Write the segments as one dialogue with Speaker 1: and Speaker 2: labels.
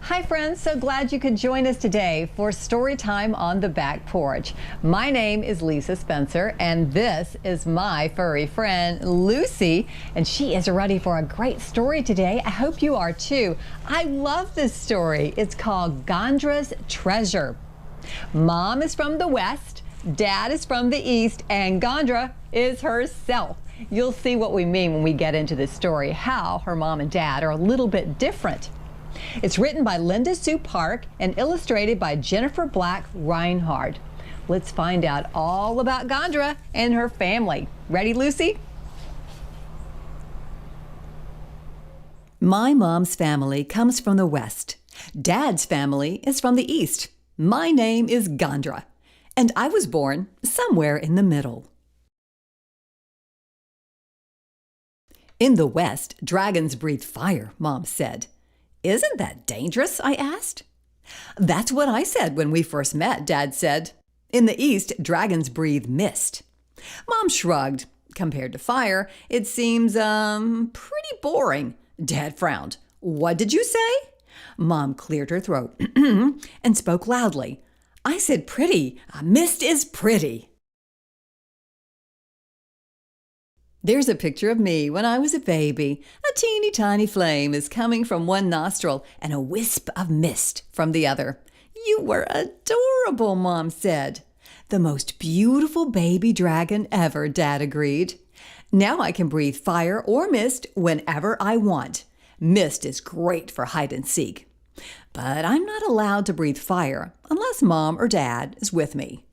Speaker 1: Hi friends, so glad you could join us today for Story Time on the Back Porch. My name is Lisa Spencer and this is my furry friend Lucy, and she is ready for a great story today. I hope you are too. I love this story. It's called Gondra's Treasure. Mom is from the West, Dad is from the East, and Gondra is herself. You'll see what we mean when we get into this story, how her mom and dad are a little bit different. It's written by Linda Sue Park and illustrated by Jennifer Black Reinhardt. Let's find out all about Gondra and her family. Ready, Lucy?
Speaker 2: My mom's family comes from the West. Dad's family is from the East. My name is Gondra, and I was born somewhere in the middle. In the West, dragons breathe fire, Mom said. Isn't that dangerous? I asked. That's what I said when we first met, Dad said. In the East, dragons breathe mist. Mom shrugged. Compared to fire, it seems, pretty boring. Dad frowned. What did you say? Mom cleared her throat and spoke loudly. I said pretty. Mist is pretty. There's a picture of me when I was a baby. A teeny tiny flame is coming from one nostril and a wisp of mist from the other. You were adorable, Mom said. The most beautiful baby dragon ever, Dad agreed. Now I can breathe fire or mist whenever I want. Mist is great for hide and seek. But I'm not allowed to breathe fire unless Mom or Dad is with me.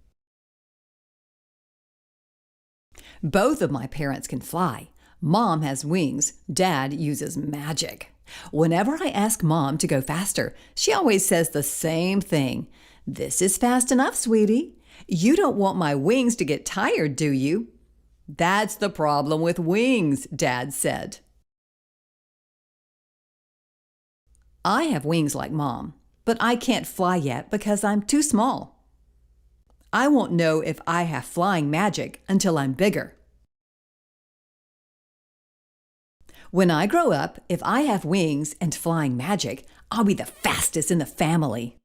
Speaker 2: Both of my parents can fly. Mom has wings. Dad uses magic. Whenever I ask Mom to go faster, she always says the same thing. This is fast enough, sweetie. You don't want my wings to get tired, do you? That's the problem with wings, Dad said. I have wings like Mom, but I can't fly yet because I'm too small. I won't know if I have flying magic until I'm bigger. When I grow up, if I have wings and flying magic, I'll be the fastest in the family.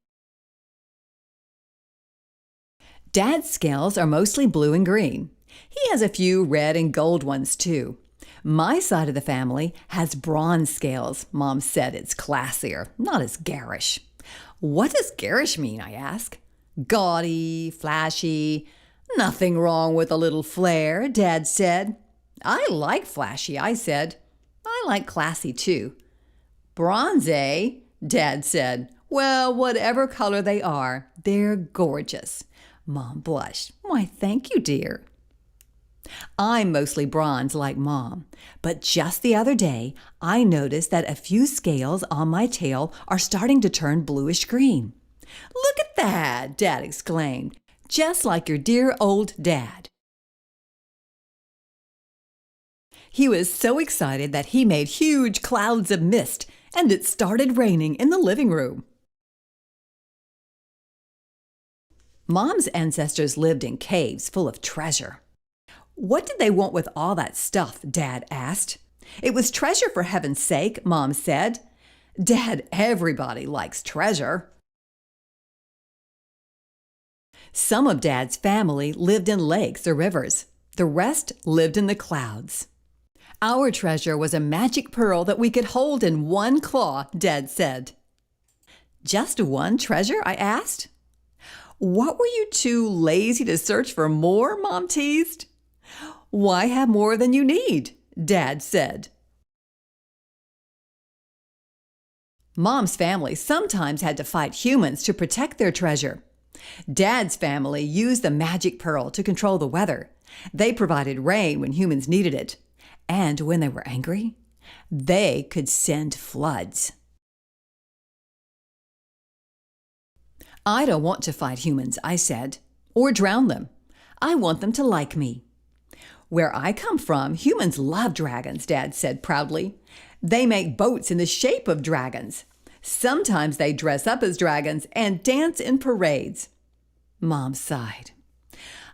Speaker 2: Dad's scales are mostly blue and green. He has a few red and gold ones too. My side of the family has bronze scales. Mom said it's classier, not as garish. What does garish mean, I ask. Gaudy, flashy. Nothing wrong with a little flair, Dad said. I like flashy, I said. I like classy too. Bronze, eh? Dad said. Well, whatever color they are, they're gorgeous. Mom blushed. Why, thank you, dear. I'm mostly bronze like Mom, but just the other day, I noticed that a few scales on my tail are starting to turn bluish green. Look at that, Dad exclaimed, just like your dear old dad. He was so excited that he made huge clouds of mist, and it started raining in the living room. Mom's ancestors lived in caves full of treasure. What did they want with all that stuff? Dad asked. It was treasure for heaven's sake, Mom said. Dad, everybody likes treasure. Some of Dad's family lived in lakes or rivers. The rest lived in the clouds. Our treasure was a magic pearl that we could hold in one claw, Dad said. Just one treasure? I asked. What were you too lazy to search for more? Mom teased. Why have more than you need? Dad said. Mom's family sometimes had to fight humans to protect their treasure. Dad's family used the magic pearl to control the weather. They provided rain when humans needed it. And when they were angry, they could send floods. I don't want to fight humans, I said, or drown them. I want them to like me. Where I come from, humans love dragons, Dad said proudly. They make boats in the shape of dragons. Sometimes they dress up as dragons and dance in parades. Mom sighed.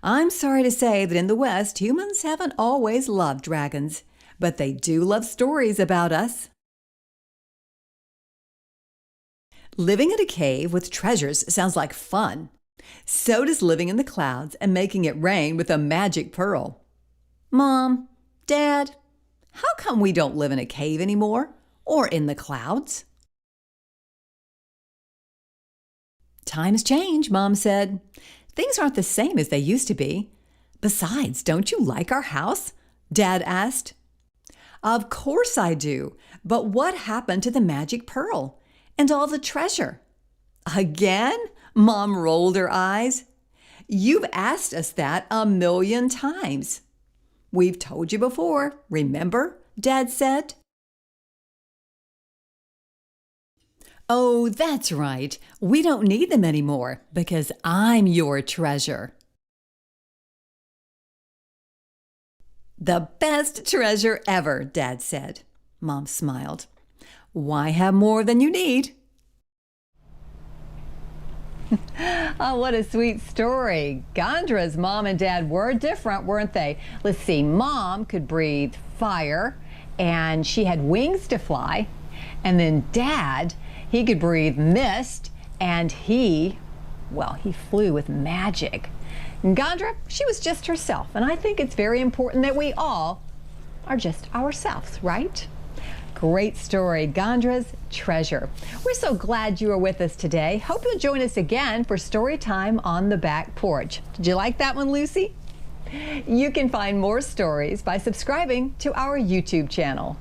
Speaker 2: I'm sorry to say that in the West, humans haven't always loved dragons, but they do love stories about us. Living in a cave with treasures sounds like fun. So does living in the clouds and making it rain with a magic pearl. Mom, Dad, how come we don't live in a cave anymore or in the clouds? Times change, Mom said. Things aren't the same as they used to be. Besides, don't you like our house? Dad asked. Of course I do, but what happened to the magic pearl and all the treasure? Again? Mom rolled her eyes. You've asked us that 1,000,000 times. We've told you before, remember? Dad said. Oh, that's right. We don't need them anymore because I'm your treasure. The best treasure ever, Dad said. Mom smiled. Why have more than you need?
Speaker 1: Oh, what a sweet story. Gondra's mom and dad were different, weren't they? Let's see, Mom could breathe fire and she had wings to fly. And then Dad, he could breathe mist and he flew with magic. And Gondra, she was just herself. And I think it's very important that we all are just ourselves, right? Great story, Gondra's treasure. We're so glad you are with us today. Hope you'll join us again for story time on the back porch. Did you like that one, Lucy? You can find more stories by subscribing to our YouTube channel.